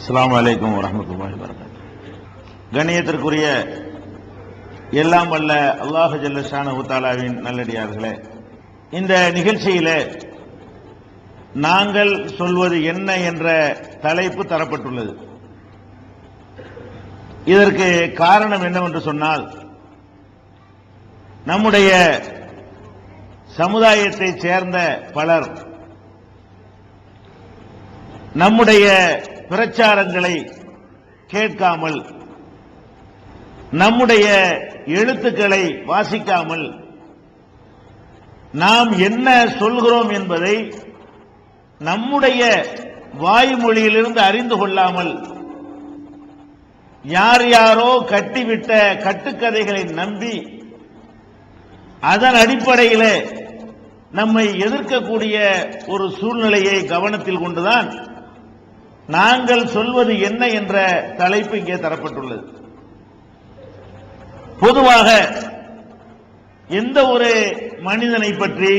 அஸ்ஸலாமு அலைக்கும் வரஹ்மத்துல்லாஹி வபரகாத்துஹு. கண்ணியத்திற்குரிய எல்லாம் வல்ல அல்லாஹ் ஜல்ல ஷானஹு தஆலாவின் நல்லடியார்களே, இந்த நிகழ்ச்சியிலே நாங்கள் சொல்வது என்ன என்ற தலைப்பு தரப்பட்டுள்ளது. இதற்கு காரணம் என்னவென்று சொன்னால், நம்முடைய சமுதாயத்தைச் சேர்ந்த பலர் நம்முடைய பிரச்சாரங்களை கேட்காமல், நம்முடைய எழுத்துக்களை வாசிக்காமல், நாம் என்ன சொல்கிறோம் என்பதை நம்முடைய வாய்மொழியிலிருந்து அறிந்து கொள்ளாமல், யார் யாரோ கட்டிவிட்ட கட்டுக்கதைகளை நம்பி அதன் அடிப்படையில் நம்மை எதிர்க்கக்கூடிய ஒரு சூழ்நிலையை கவனத்தில் கொண்டுதான் நாங்கள் சொல்வது என்ன என்ற தலைப்பு இங்கே தரப்பட்டுள்ளது. பொதுவாக எந்த ஒரு மனிதனை பற்றி,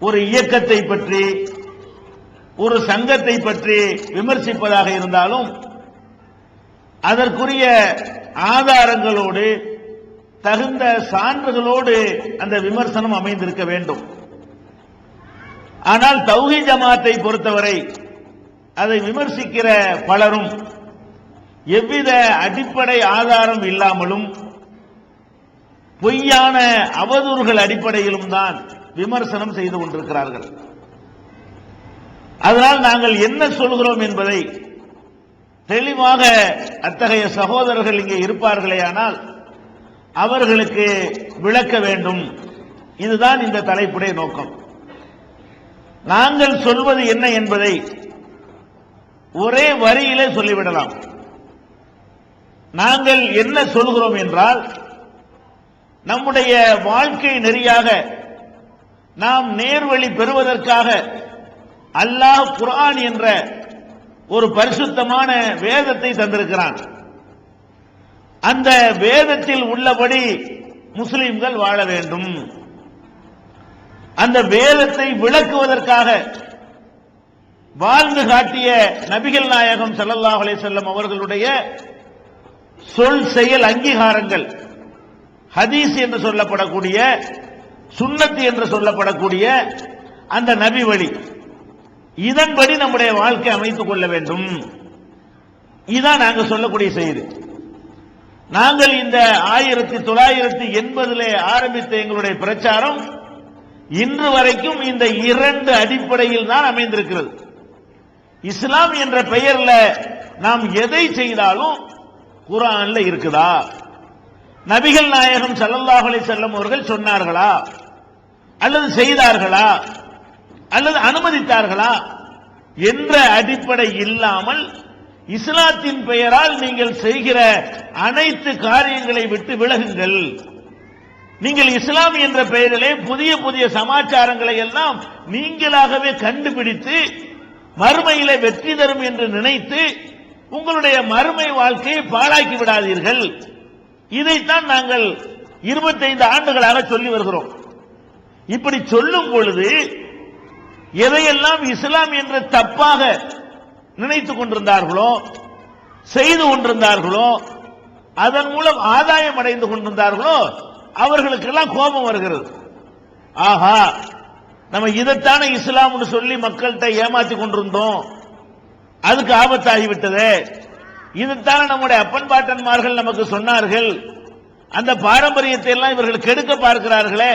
ஒரு இயக்கத்தை பற்றி, ஒரு சங்கத்தை பற்றி விமர்சிப்பதாக இருந்தாலும் அதற்குரிய ஆதாரங்களோடு, தகுந்த சான்றுகளோடு அந்த விமர்சனம் அமைந்திருக்க வேண்டும். ஆனால் தௌஹீத் ஜமாத்தை பொறுத்தவரை அதை விமர்சிக்கிற பலரும் எவ்வித அடிப்படை ஆதாரம் இல்லாமலும் பொய்யான அவதூறுகள் அடிப்படையிலும் தான் விமர்சனம் செய்து கொண்டிருக்கிறார்கள். அதனால் நாங்கள் என்ன சொல்கிறோம் என்பதை தெளிவாக அத்தகைய சகோதரர்கள் இங்கே இருப்பார்களே ஆனால் அவர்களுக்கு விளக்க வேண்டும். இதுதான் இந்த தலைப்புடைய நோக்கம். நாங்கள் சொல்வது என்ன என்பதை ஒரே வரியிலே சொல்லிவிடலாம். நாங்கள் என்ன சொல்கிறோம் என்றால், நம்முடைய வாழ்க்கை நெறியாக நாம் நேர்வழி பெறுவதற்காக அல்லாஹ் குர்ஆன் என்ற ஒரு பரிசுத்தமான வேதத்தை தந்திருக்கிறான். அந்த வேதத்தில் உள்ளபடி முஸ்லிம்கள் வாழ வேண்டும். அந்த வேதத்தை விளக்குவதற்காக வாழ்ந்து காட்டிய நபிகள் நாயகம் ஸல்லல்லாஹு அலைஹி வஸல்லம் அவர்களுடைய சொல் செயல் அங்கீகாரங்கள், ஹதீஸ் என்று சொல்லப்படக்கூடிய, சுன்னத் என்று சொல்லப்படக்கூடிய அந்த நபி வழி, இதன்படி நம்முடைய வாழ்க்கை அமைத்துக் கொள்ள வேண்டும். இதான் நாங்கள் சொல்லக்கூடிய செய்தி. நாங்கள் இந்த 1980 ஆரம்பித்த எங்களுடைய பிரச்சாரம் இன்று வரைக்கும் இந்த இரண்டு அடிப்படையில் தான் அமைந்திருக்கிறது. இஸ்லாம் என்ற பெயர்ல நாம் எதை செய்தாலும் குர்ஆன்ல இருக்குதா, நபிகள் நாயகம் ஸல்லல்லாஹு அலைஹி வஸல்லம் அவர்கள் சொன்னார்களா, அல்லது செய்தார்களா, அல்லது அனுமதித்தார்களா என்ற அடிப்படை இல்லாமல் இஸ்லாத்தின் பெயரால் நீங்கள் செய்கிற அனைத்து காரியங்களை விட்டு விலகுங்கள். நீங்கள் இஸ்லாம் என்ற பெயரிலே புதிய புதிய சமாச்சாரங்களை எல்லாம் நீங்களாகவே கண்டுபிடித்து மறுமையிலே வெற்றி தரும் என்று நினைத்து உங்களுடைய மறுமை வாழ்க்கையை பாழாக்கி விடாதீர்கள். இதைத்தான் நாங்கள் 25 ஆண்டுகளாக சொல்லி வருகிறோம். இப்படி சொல்லும் பொழுது எதையெல்லாம் இஸ்லாம் என்று தப்பாக நினைத்துக் கொண்டிருந்தார்களோ, செய்து கொண்டிருந்தார்களோ, அதன் மூலம் ஆதாயம் அடைந்து கொண்டிருந்தார்களோ அவர்களுக்கெல்லாம் கோபம் வருகிறது. ஆஹா, நம்ம இதைத்தானே இஸ்லாம்னு சொல்லி மக்கள்கிட்ட ஏமாத்தி கொண்டிருந்தோம், அதுக்கு ஆபத்தாகிவிட்டது. இதுதானே நம்முடைய அப்பன் பாட்டன்மார்கள் நமக்கு சொன்னார்கள், அந்த பாரம்பரியத்தை எல்லாம் இவர்கள் கெடுக்க பார்க்கிறார்களே,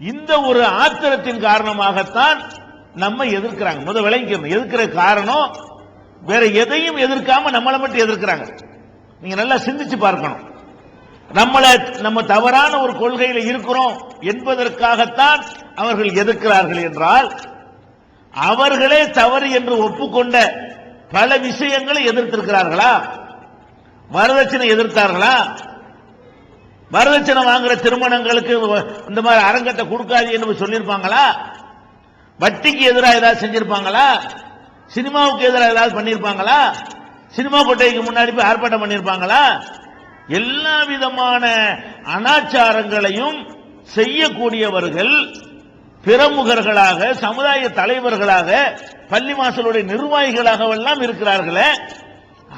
இந்த ஒரு ஆத்திரத்தின் காரணமாகத்தான் நம்ம எதிர்க்கிறாங்க. முதல் விளங்கிக்கணும், எதிர்க்கிற காரணம் வேற எதையும் எதிர்க்காம நம்மளை மட்டும் எதிர்க்கிறாங்க. நீங்க நல்லா சிந்திச்சு பார்க்கணும். நம்ம தவறான ஒரு கொள்கையில் இருக்கிறோம் என்பதற்காகத்தான் அவர்கள் எதிர்க்கிறார்கள் என்றால், அவர்களே தவறு என்று ஒப்புக்கொண்ட பல விஷயங்களை எதிர்த்திருக்கிறார்களா? வரதட்சணை எதிர்த்தார்களா? வரதட்சணை வாங்குற திருமணங்களுக்கு இந்த மாதிரி அரங்கத்தை கொடுக்காது என்று சொல்லியிருப்பாங்களா? வட்டிக்கு எதிராக ஏதாவது செஞ்சிருப்பாங்களா? சினிமாவுக்கு எதிராக ஏதாவது பண்ணியிருப்பாங்களா? சினிமா கொட்டைக்கு முன்னாடி போய் ஆர்ப்பாட்டம் பண்ணியிருப்பாங்களா? எல்லா விதமான அனாச்சாரங்களையும் செய்யக்கூடியவர்கள் பிரமுகர்களாக, சமுதாய தலைவர்களாக, பள்ளி வாசலுடைய நிர்வாகிகளாக எல்லாம் இருக்கிறார்களே,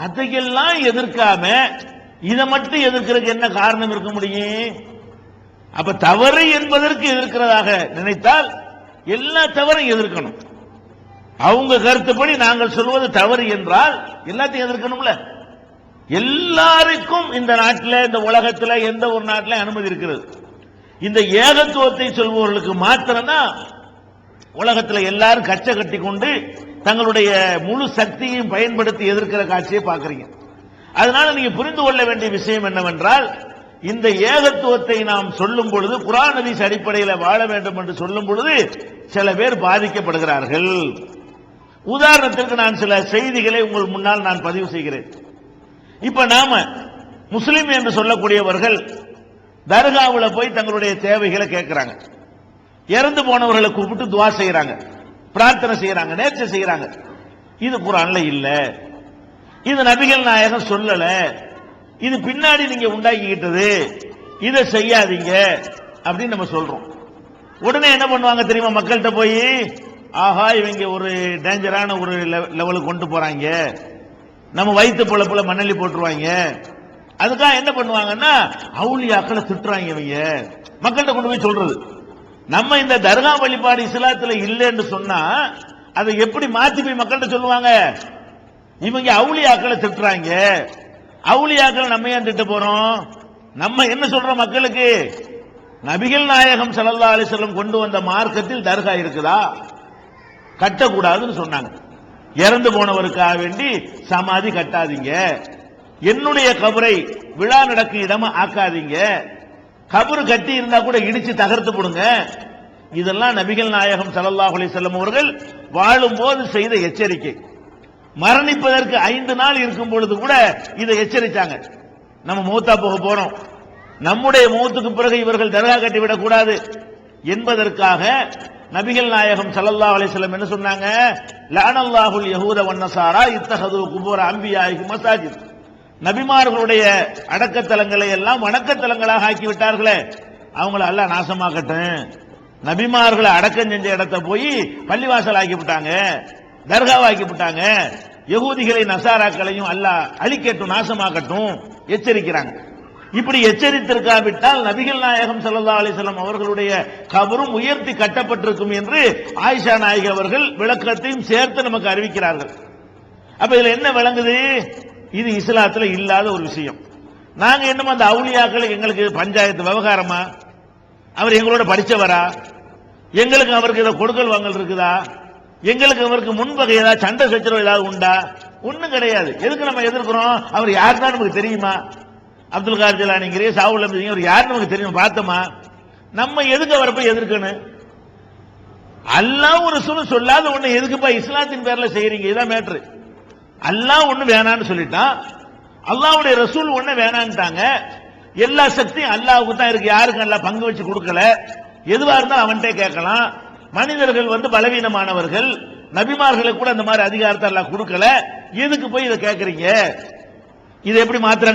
அதையெல்லாம் எதிர்க்காம இதை மட்டும் எதிர்க்கிறதுக்கு என்ன காரணம் இருக்க முடியும்? அப்ப தவறு என்பதற்கு எதிர்க்கிறதாக நினைத்தால் எல்லா தவறையும் எதிர்க்கணும். அவங்க கருத்துப்படி நாங்கள் சொல்வது தவறு என்றால் எல்லாத்தையும் எதிர்க்கணும்ல. எல்லாருக்கும் இந்த நாட்டில், இந்த உலகத்தில் எந்த ஒரு நாட்டில் அனுமதி இருக்கிறது. இந்த ஏகத்துவத்தை சொல்பவர்களுக்கு மாத்திரம்தான் உலகத்தில் எல்லாரும் கச்சை கட்டி கொண்டு தங்களுடைய முழு சக்தியையும் பயன்படுத்தி எதிர்க்கிற காட்சியை பார்க்கிறீங்க. அதனால நீங்க புரிந்து கொள்ள வேண்டிய விஷயம் என்னவென்றால், இந்த ஏகத்துவத்தை நாம் சொல்லும் பொழுது, குர்ஆன் ஹதீஸ் அடிப்படையில் வாழ வேண்டும் என்று சொல்லும் பொழுது சில பேர் பாதிக்கப்படுகிறார்கள். உதாரணத்திற்கு நான் சில செய்திகளை உங்கள் முன்னால் நான் பதிவு செய்கிறேன். இப்ப நாம முஸ்லிம் என்று சொல்லக்கூடியவர்கள் தர்காவில் போய் தங்களுடைய தேவைகளை கேட்கிறாங்க. இறந்து போனவர்களை கூப்பிட்டு துவா செய்யறாங்க, பிரார்த்தனை செய்யறாங்க, நேர்ச்சை செய்யறாங்க. இது குர்ஆன்ல இல்ல, இது நபிகள் நாயகம் சொல்லல, இது பின்னாடி நீங்க உண்டாக்கிக்கிட்டது, இதை செய்யாதீங்க அப்படின்னு நம்ம சொல்றோம். உடனே என்ன பண்ணுவாங்க தெரியுமா? மக்கள்கிட்ட போய், ஆஹா இவங்க ஒரு டேஞ்சரான ஒரு லெவலுக்கு கொண்டு போறாங்க, நம்ம வயிற்று பொழப்புல மண்ணள்ளி போட்டுருவாங்க. அதுக்காக என்ன பண்ணுவாங்கன்னா அவுலியாக்களை திட்டுறாங்க. இவங்க மக்கள்கிட்ட கொண்டு போய் சொல்றது. நம்ம இந்த தர்கா வழிபாடு இஸ்லாத்துல இல்லைன்னு சொன்னா அதை எப்படி மாத்தி போய் மக்கள்கிட்ட சொல்லுவாங்க? இவங்க அவுலியாக்களை திட்டுறாங்க, அவுலியாக்களை நம்ம ஏன் திட்ட போறோம்? நம்ம என்ன சொல்றோம் மக்களுக்கு? நபிகள் நாயகம் ஸல்லல்லாஹு அலைஹி வஸல்லம் கொண்டு வந்த மார்க்கத்தில் தர்கா இருக்குதா? கட்டக்கூடாதுன்னு சொன்னாங்க. இறந்து போனவருக்காக வேண்டி சமாதி கட்டாதீங்க, என்னுடைய கபரை விழா நடக்கும் இடமா ஆக்காதீங்க, கபரு கட்டி இருந்தா கூட இடிச்சு தகர்த்து போடுங்க. இதெல்லாம் நபிகள் நாயகம் ஸல்லல்லாஹு அலைஹி வஸல்லம் அவர்கள் வாழும் போது செய்த எச்சரிக்கை. மரணிப்பதற்கு 5 நாள் இருக்கும் பொழுது கூட இதை எச்சரித்தாங்க. நம்ம மௌத்தா போக போறோம், நம்முடைய மௌத்துக்கு பிறகு இவர்கள் தர்கா கட்டிவிடக் கூடாது என்பதற்காக நபிகள் நாயகம் ஸல்லல்லாஹு அலைஹி வஸல்லம் என்ன சொன்னாங்க? லஅனல்லாஹுல் யஹூத வன்னஸாரா இத்தஹது குபூர அன்பியாஹி மசாஜித். நபிமார்களுடைய அடக்கத்தலங்களை எல்லாம் வணக்கத்தலங்களாக ஆக்கி விட்டார்களே, அவங்கள அல்லாஹ் நாசமாக்கட்டும். நபிமார்களை அடக்கம் செஞ்ச இடத்தை போய் பள்ளிவாசல் ஆக்கி விட்டாங்க, தர்காவாக்கி விட்டாங்க. யகூதிகளை நசாராக்களையும் அல்லாஹ் அழிக்கட்டும், நாசமாக்கட்டும் எச்சரிக்கிறாங்க. இப்படி எச்சரித்திருக்காவிட்டால் நபிகள் நாயகம் ஸல்லல்லாஹு அலைஹி வஸல்லம் அவர்களுடைய கபரும் உயர்த்தி கட்டப்பட்டிருக்கும் என்று ஆயிஷா நாயகி அவர்கள் விளக்கத்தையும் சேர்த்து நமக்கு அறிவிக்கிறார்கள். அப்ப இதுல என்ன விளங்குது? இது இஸ்லாத்துல இல்லாத ஒரு விஷயம். நாங்க என்னமோ அந்த அவுலியாக்கள் எங்களுக்கு பஞ்சாயத்து விவகாரமா? அவர் எங்களோட படிச்சவரா? எங்களுக்கு அவருக்கு ஏதாவது கொடுக்கல் வாங்கல் இருக்குதா? எங்களுக்கு அவருக்கு முன்பகை ஏதாவது சண்டை சச்சரவு ஏதாவது உண்டா? ஒண்ணும் கிடையாது. எதுக்கு நம்ம எதிர்க்கிறோம்? அவர் யாருன்னா நமக்கு தெரியுமா? அப்துல் காதர் ஜிலானிங்கிற, சாவுல் அமீது அவர் யார் நமக்கு தெரியும்? பார்த்தோமா? நம்ம எதுக்கு அவரை போய் எதிர்க்கணும்? அல்லாஹ் ஒரு சொல்லாத ஒண்ணு எதுக்குப்பா இஸ்லாத்தின் பேர்ல செய்யறீங்க? இதான் மேட்ரு. அல்லாஹ் ஒண்ணு வேணான்னு சொல்லிட்டான், அல்லாஹ்வுடைய ரசூல் ஒண்ணு வேணான்ட்டாங்க. எல்லா சக்தியும் அல்லாஹ்வுக்கு தான் இருக்கு, யாருக்கும் அல்லாஹ் பங்கு வச்சு கொடுக்கல. எதுவா இருந்தாலும் அவன்கிட்ட கேட்கலாம். மனிதர்கள் பலவீனமானவர்கள், நபிமார்களுக்கு கூட அந்த மாதிரி அதிகாரத்தை அல்லாஹ் கொடுக்கல. எதுக்கு போய் இதை கேட்கறீங்க? இதை எப்படி மாத்திரம்